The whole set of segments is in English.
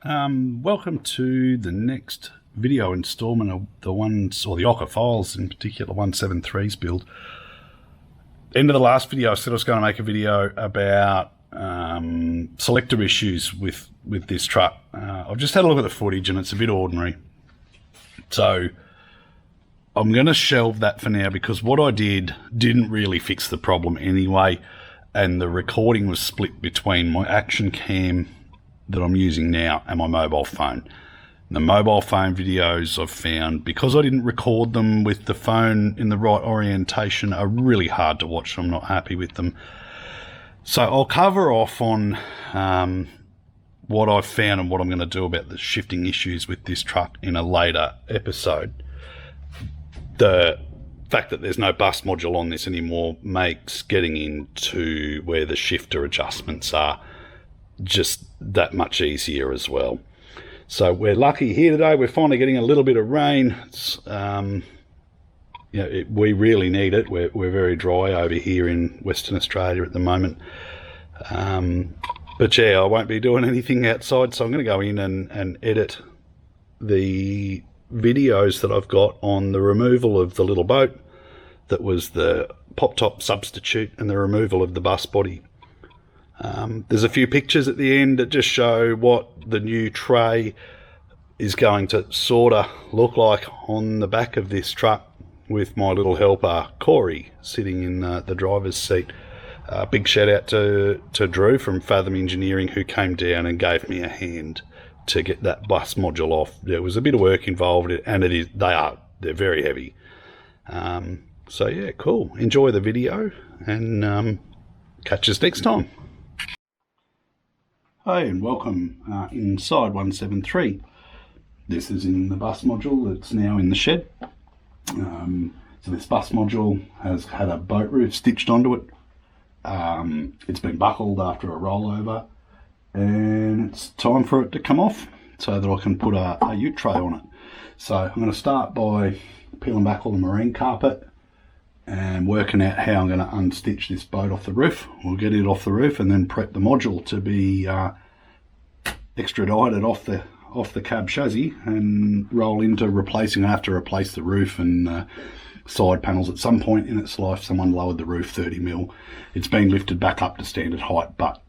Welcome to the next video installment of the OKA files, in particular 173's build. End of the last video I said I was going to make a video about selector issues with this truck. I've just had a look at the footage and it's a bit ordinary, so I'm going to shelve that for now because what I didn't really fix the problem anyway, and the recording was split between my action cam that I'm using now and my mobile phone. The mobile phone videos I've found, because I didn't record them with the phone in the right orientation, are really hard to watch. I'm not happy with them. So I'll cover off on what I've found and what I'm going to do about the shifting issues with this truck in a later episode. The fact that there's no bus module on this anymore makes getting into where the shifter adjustments are just that much easier as well. So we're lucky here today. We're finally getting a little bit of rain. It's, we really need it. We're very dry over here in Western Australia at the moment. But yeah, I won't be doing anything outside, so I'm going to go in and edit the videos that I've got on the removal of the little boat that was the pop top substitute and the removal of the bus body. There's a few pictures at the end that just show what the new tray is going to sort of look like on the back of this truck, with my little helper Corey sitting in the driver's seat. Big shout out to Drew from Fathom Engineering, who came down and gave me a hand to get that bus module off. There was a bit of work involved, and they're very heavy. So yeah, cool. Enjoy the video and catch us next time. Hi and welcome inside 173. This is in the bus module that's now in the shed. So this bus module has had a boat roof stitched onto it. It's been buckled after a rollover, and it's time for it to come off so that I can put a ute tray on it. So I'm going to start by peeling back all the marine carpet and working out how I'm going to unstitch this boat off the roof. We'll get it off the roof and then prep the module to be extradited off the cab chassis and roll into replacing. I have to replace the roof and side panels at some point in its life. Someone lowered the roof 30 mil. It's been lifted back up to standard height, but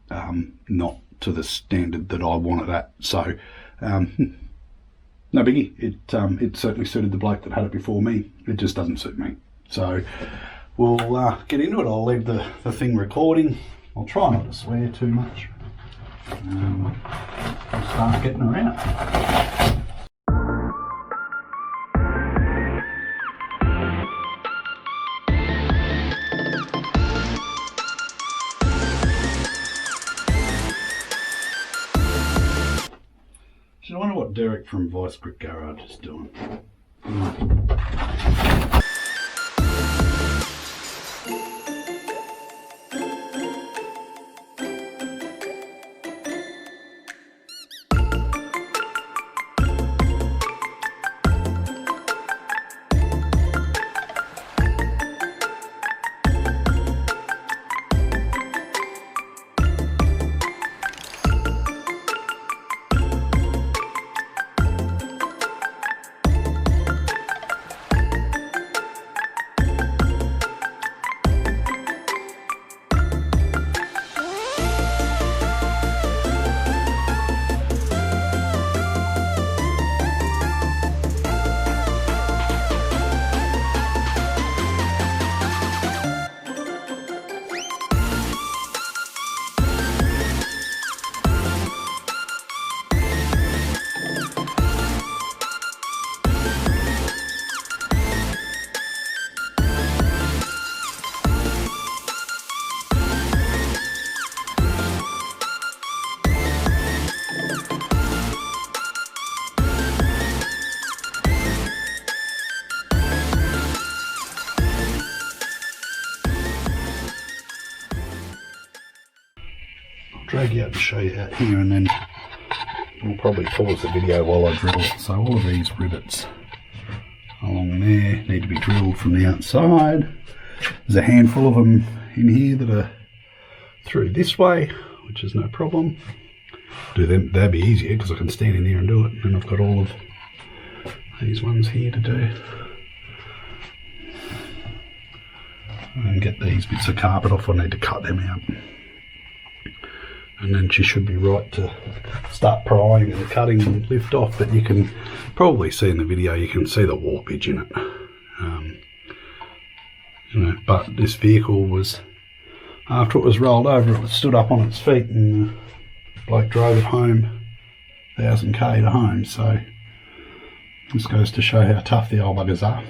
not to the standard that I want it at. So no biggie. It certainly suited the bloke that had it before me. It just doesn't suit me. So we'll get into it. I'll leave the thing recording. I'll try not to swear too much. I'll start getting around. I wonder what Derek from Vice Grip Garage is doing. Drag you out to show you out here, and then we'll probably pause the video while I drill it. So all of these rivets along there need to be drilled from the outside. There's a handful of them in here that are through this way, which is no problem. do them. That'd be easier because I can stand in there and do it. And I've got all of these ones here to do. And get these bits of carpet off. I need to cut them out. And then she should be right to start prying and cutting and lift off. But you can probably see in the video, you can see the warpage in it. You know, but this vehicle was, after it was rolled over, it stood up on its feet, and the bloke drove it home, 1000k to home. So this goes to show how tough the old buggers are.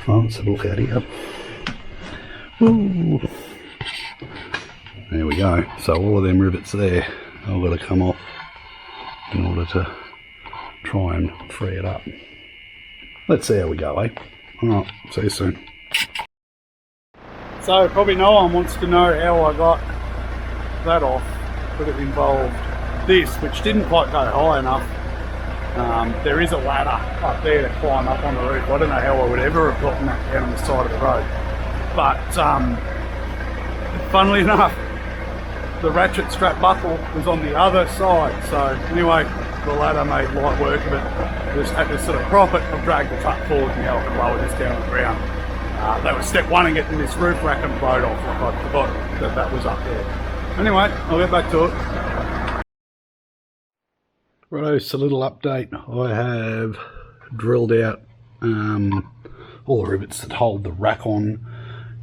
Well, let's have a look out here. Ooh. There we go. So all of them rivets there, I've got to come off in order to try and free it up. Let's see how we go, eh? Alright, see you soon. So probably no one wants to know how I got that off, but it involved this, which didn't quite go high enough. There is a ladder up there to climb up on the roof. I don't know how I would ever have gotten that down on the side of the road. But funnily enough, the ratchet strap buckle was on the other side. So anyway, the ladder made light work of it. I just had to sort of prop it. I've dragged the truck forward and now I can lower this down on the ground. That was step one in getting this roof rack and boat off. Like I forgot that that was up there. Anyway, I'll get back to it. Righto, so a little update. I have drilled out all the rivets that hold the rack on.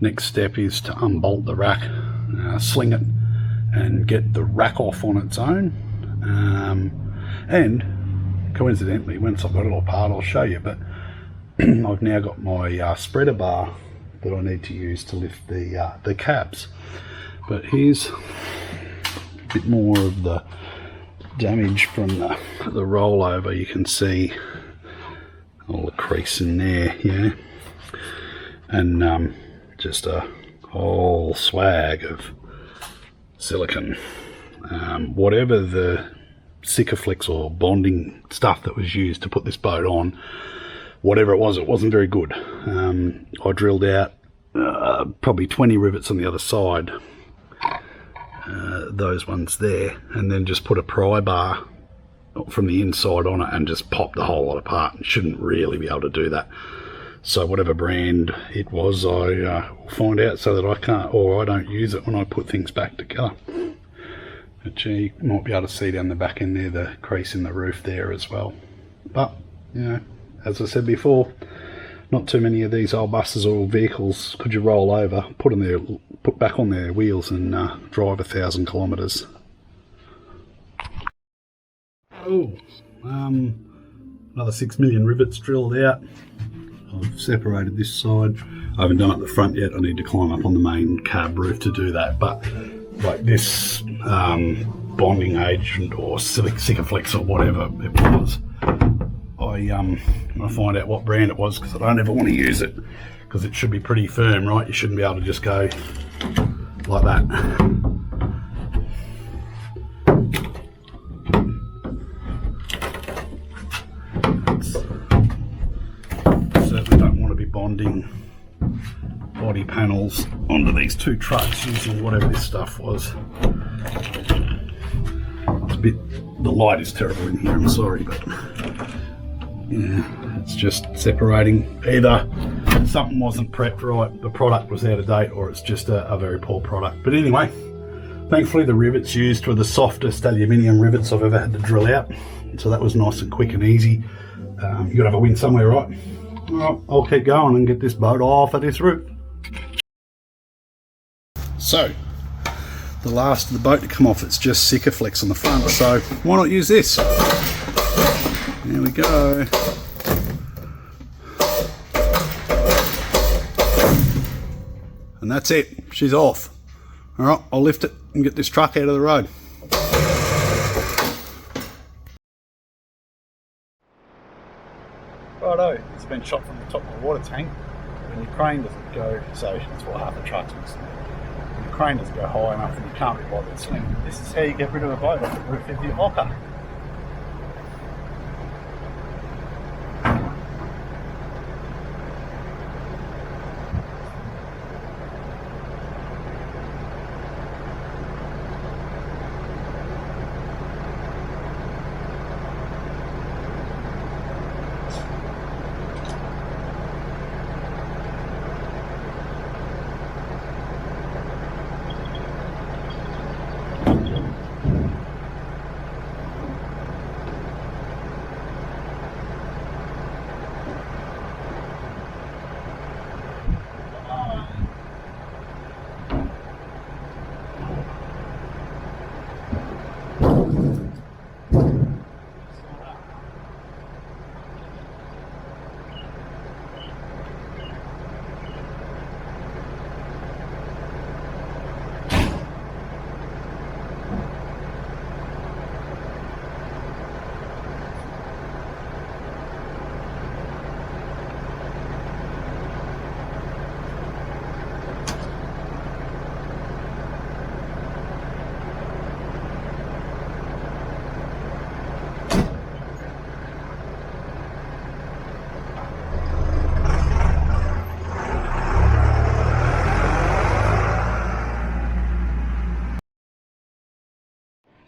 Next step is to unbolt the rack, sling it, and get the rack off on its own. And coincidentally, once I've got it all apart, I'll show you, but I've now got my spreader bar that I need to use to lift the cabs. But here's a bit more of the damage from the rollover. You can see all the crease in there, yeah, and just a whole swag of silicone. Whatever the Sikaflex or bonding stuff that was used to put this boat on, whatever it wasn't very good. I drilled out probably 20 rivets on the other side, those ones there, and then just put a pry bar from the inside on it and just popped the whole lot apart. Shouldn't really be able to do that. So whatever brand it was, I will find out so that I can't, or I don't use it when I put things back together. But you might be able to see down the back end there, the crease in the roof there as well. But, you know, as I said before, not too many of these old buses or vehicles could you roll over, put back on their wheels and drive 1,000 kilometres. Oh, another 6 million rivets drilled out. I've separated this side. I haven't done it at the front yet. I need to climb up on the main cab roof to do that. But like this bonding agent or Sikaflex or whatever it was, I find out what brand it was, because I don't ever want to use it, because it should be pretty firm, right? You shouldn't be able to just go like that. Certainly don't want to be bonding body panels onto these two trucks using whatever this stuff was. It's a bit, the light is terrible in here, I'm sorry, but yeah, it's just separating. Either something wasn't prepped right, the product was out of date, or it's just a very poor product. But anyway, thankfully the rivets used were the softest aluminium rivets I've ever had to drill out, so that was nice and quick and easy. You gotta have a win somewhere, right? Well, I'll keep going and get this boat off of this roof. So, the last of the boat to come off, it's just Sikaflex on the front, so why not use this? There we go. And that's it, she's off. Alright, I'll lift it and get this truck out of the road. Righto, it's been shot from the top of the water tank, and your crane doesn't go, so that's what half the truck's missing. The crane doesn't go high enough and you can't be bothered slinging. This is how you get rid of a boat off the roof of your OKA.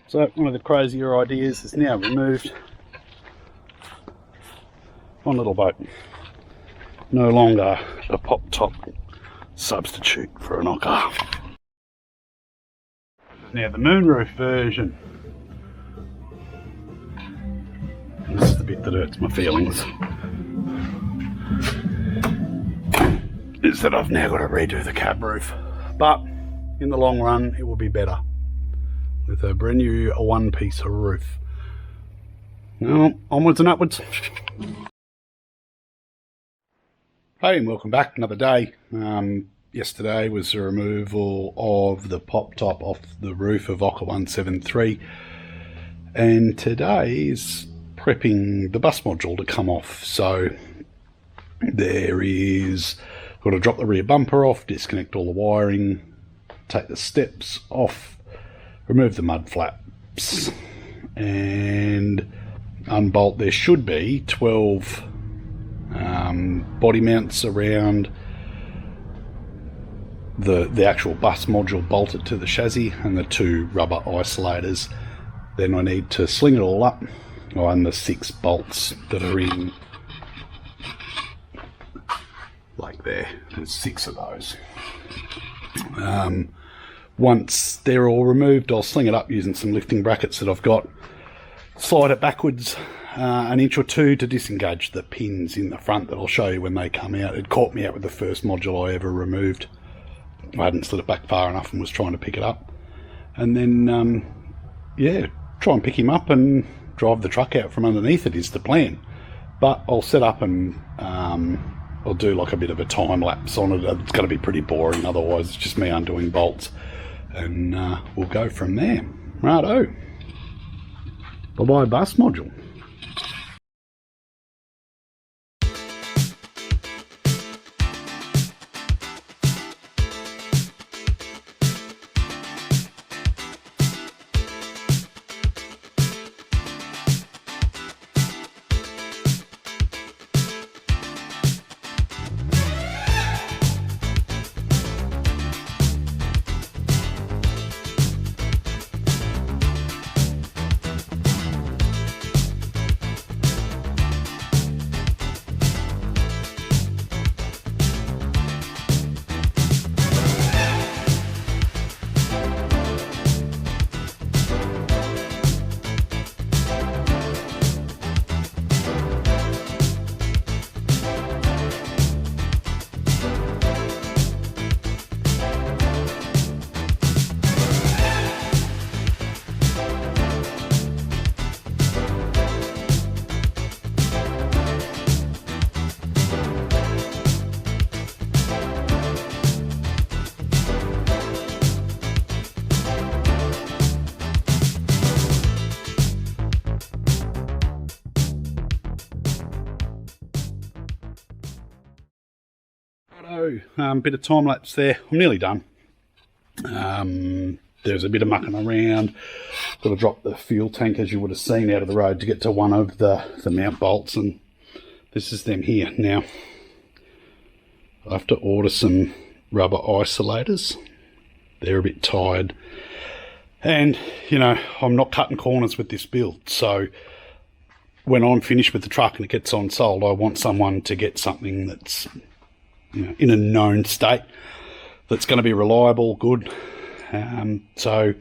So one of the crazier ideas is now removed. One little boat. No longer a pop top substitute for an OKA. Now the moonroof version. This is the bit that hurts my feelings. Is that I've now got to redo the cab roof. But in the long run it will be better with a brand new one-piece roof. Now onwards and upwards. Hey, and welcome back. Another day. Yesterday was the removal of the pop top off the roof of OKA 173, and today is prepping the bus module to come off. So there is, got to drop the rear bumper off, disconnect all the wiring, take the steps off, remove the mud flaps, and unbolt. There should be 12 body mounts around the actual bus module bolted to the chassis, and the 2 rubber isolators. Then I need to sling it all up, and the 6 bolts that are in, like there's 6 of those. Once they're all removed, I'll sling it up using some lifting brackets that I've got, slide it backwards an inch or 2 to disengage the pins in the front that I'll show you when they come out. It caught me out with the first module I ever removed. I hadn't slid it back far enough and was trying to pick it up. And then, yeah, try and pick him up and drive the truck out from underneath it is the plan. But I'll set up and I'll do like a bit of a time lapse on it. It's going to be pretty boring, otherwise it's just me undoing bolts. And we'll go from there. Righto. Bye-bye bus module. Bit of time lapse there. I'm nearly done. There's a bit of mucking around. Got to drop the fuel tank, as you would have seen, out of the road to get to one of the mount bolts, and this is them here. Now I have to order some rubber isolators. They're a bit tired, and you know, I'm not cutting corners with this build, so when I'm finished with the truck and it gets on sold, I want someone to get something that's, you know, in a known state, that's going to be reliable, good. So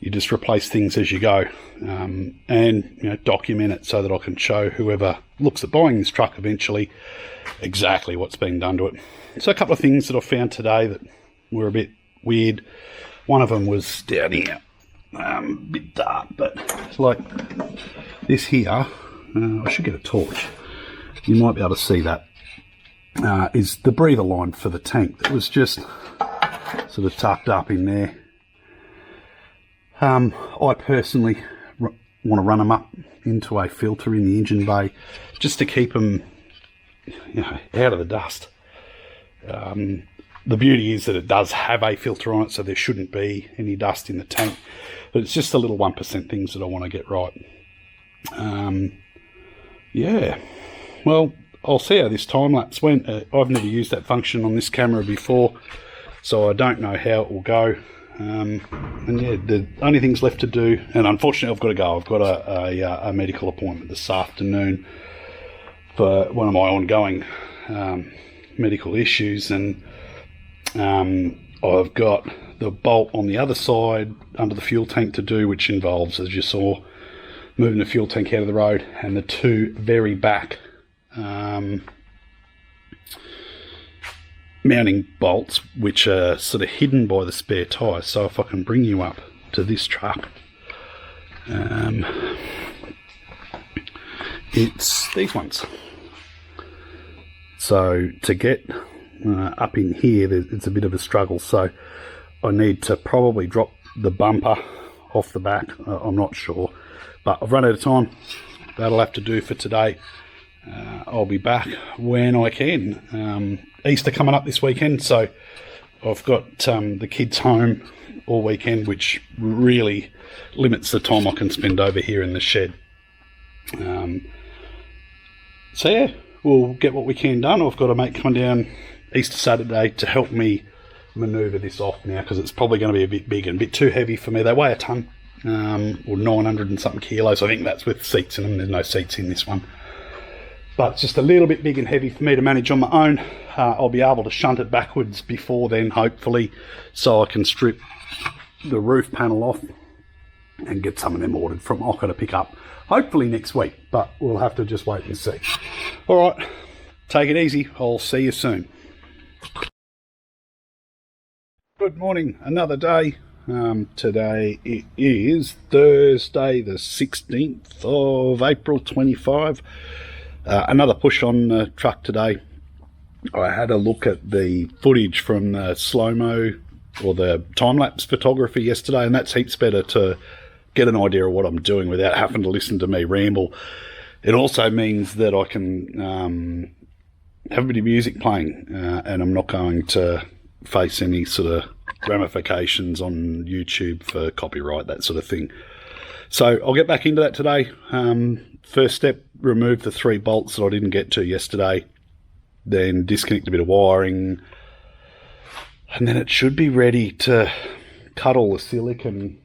you just replace things as you go, and you know, document it so that I can show whoever looks at buying this truck eventually exactly what's being done to it. So a couple of things that I found today that were a bit weird. One of them was down here, a bit dark, but it's like this here. I should get a torch. You might be able to see that. Is the breather line for the tank that was just sort of tucked up in there. I personally want to run them up into a filter in the engine bay just to keep them, you know, out of the dust. The beauty is that it does have a filter on it, so there shouldn't be any dust in the tank, but it's just the little 1% things that I want to get right. Yeah, well, I'll see how this time lapse went. I've never used that function on this camera before, so I don't know how it will go. And yeah, the only things left to do, and unfortunately I've got to go. I've got a medical appointment this afternoon for one of my ongoing medical issues, and I've got the bolt on the other side under the fuel tank to do, which involves, as you saw, moving the fuel tank out of the road, and the two very back mounting bolts, which are sort of hidden by the spare tyre. So if I can bring you up to this truck, it's these ones. So to get up in here, it's a bit of a struggle. So I need to probably drop the bumper off the back. I'm not sure, but I've run out of time. That'll have to do for today. I'll be back when I can. Easter coming up this weekend, so I've got the kids home all weekend, which really limits the time I can spend over here in the shed. So yeah, we'll get what we can done. I've got a mate coming down Easter Saturday to help me manoeuvre this off now, because it's probably going to be a bit big and a bit too heavy for me. They weigh a ton, or 900 and something kilos. I think that's with seats in them. There's no seats in this one, but it's just a little bit big and heavy for me to manage on my own. I'll be able to shunt it backwards before then, hopefully, so I can strip the roof panel off and get some of them ordered from OKA to pick up, hopefully next week, but we'll have to just wait and see. All right, take it easy. I'll see you soon. Good morning, another day. Today it is Thursday the 16th of April 25. Another push on the truck today. I had a look at the footage from the slow-mo or the time-lapse photography yesterday, and that's heaps better to get an idea of what I'm doing without having to listen to me ramble. It also means that I can have a bit of music playing, and I'm not going to face any sort of ramifications on YouTube for copyright, that sort of thing. So I'll get back into that today. First step, remove the 3 bolts that I didn't get to yesterday, then disconnect a bit of wiring, and then it should be ready to cut all the silicon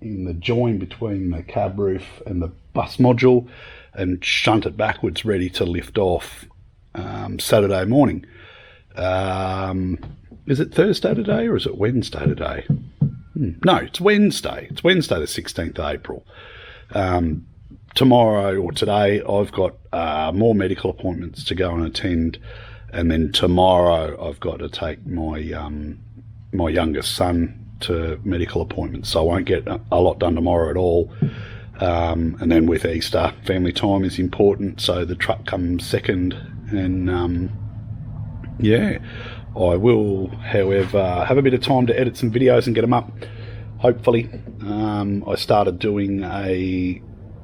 in the join between the cab roof and the bus module and shunt it backwards, ready to lift off Saturday morning. Is it Thursday today or is it Wednesday today? No, it's Wednesday. It's Wednesday the 16th of April. Tomorrow or today I've got more medical appointments to go and attend, and then tomorrow I've got to take my my youngest son to medical appointments, so I won't get a lot done tomorrow at all. And then with Easter, family time is important, so the truck comes second, and yeah, I will, however, have a bit of time to edit some videos and get them up, hopefully. I started doing a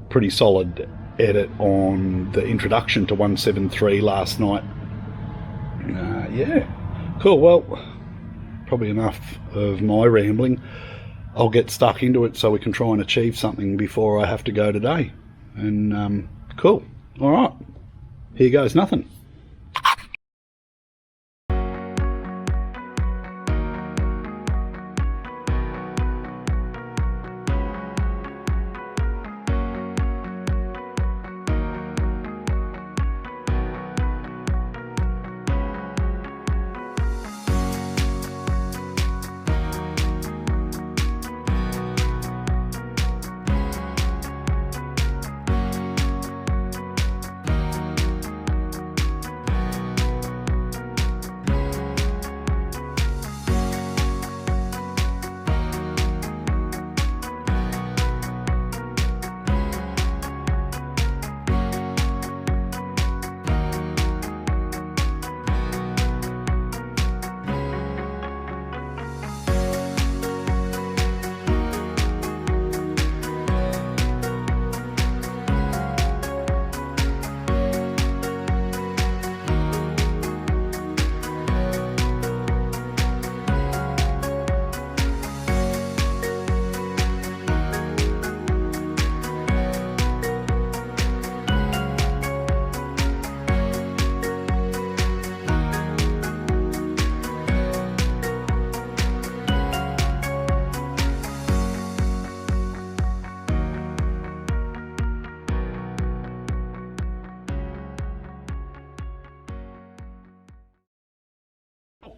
pretty solid edit on the introduction to 173 last night. Yeah, cool. Well, probably enough of my rambling. I'll get stuck into it so we can try and achieve something before I have to go today. And cool. All right, here goes nothing.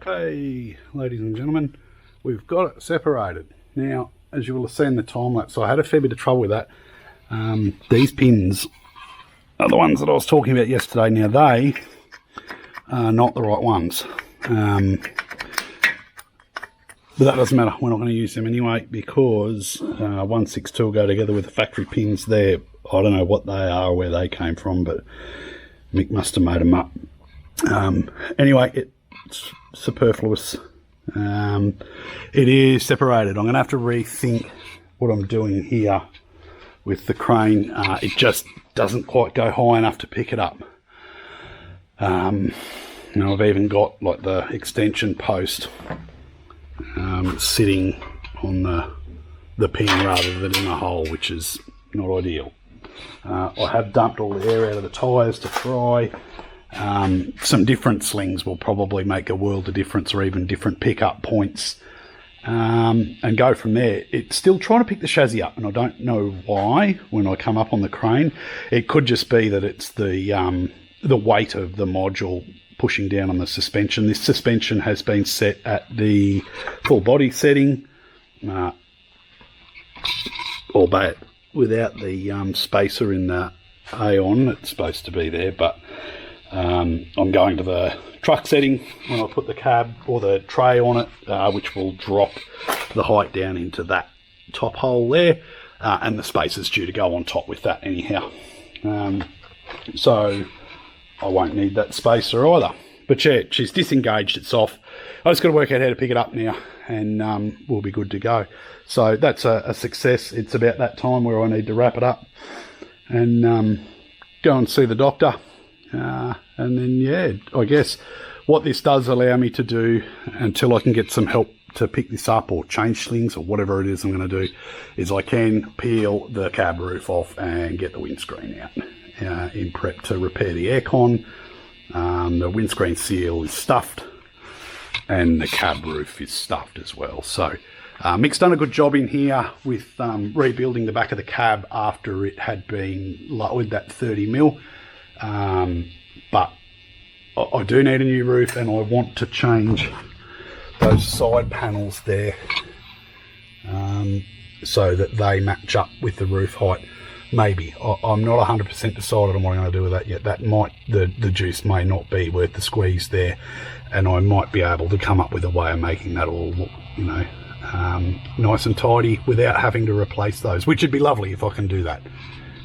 Hey, ladies and gentlemen, we've got it separated. Now, as you will have seen the time lapse, so I had a fair bit of trouble with that. These pins are the ones that I was talking about yesterday. Now, they are not the right ones. But that doesn't matter. We're not going to use them anyway because 162 will go together with the factory pins there. I don't know what they are or where they came from, but Mick must have made them up. Anyway, it's superfluous. It is separated. I'm going to have to rethink what I'm doing here with the crane. It just doesn't quite go high enough to pick it up. I've even got like the extension post sitting on the pin rather than in a hole, which is not ideal. I have dumped all the air out of the tyres to fry. Some different slings will probably make a world of difference, or even different pickup points, and go from there. It's still trying to pick the chassis up, and I don't know why when I come up on the crane. It could just be that it's the weight of the module pushing down on the suspension. This suspension has been set at the full body setting, albeit without the spacer in the Aeon. It's supposed to be there, but I'm going to the truck setting when I put the cab or the tray on it, which will drop the height down into that top hole there, and the spacer's due to go on top with that anyhow. So I won't need that spacer either. But yeah, she's disengaged, it's off. I just got to work out how to pick it up now, and we'll be good to go. So that's a success. It's about that time where I need to wrap it up and go and see the doctor. And then, yeah, I guess what this does allow me to do until I can get some help to pick this up or change slings or whatever it is I'm going to do is I can peel the cab roof off and get the windscreen out in prep to repair the aircon. The windscreen seal is stuffed and the cab roof is stuffed as well. So Mick's done a good job in here with rebuilding the back of the cab after it had been lowered that 30mm. But I do need a new roof, and I want to change those side panels there so that they match up with the roof height. Maybe. I'm not 100% decided on what I'm going to do with that yet. That might, the juice may not be worth the squeeze there, and I might be able to come up with a way of making that all look, nice and tidy without having to replace those, which would be lovely if I can do that.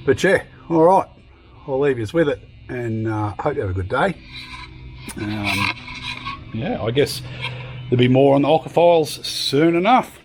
But yeah, all right, I'll leave you with it, and hope you have a good day. Yeah, I guess there'll be more on the OKA files soon enough.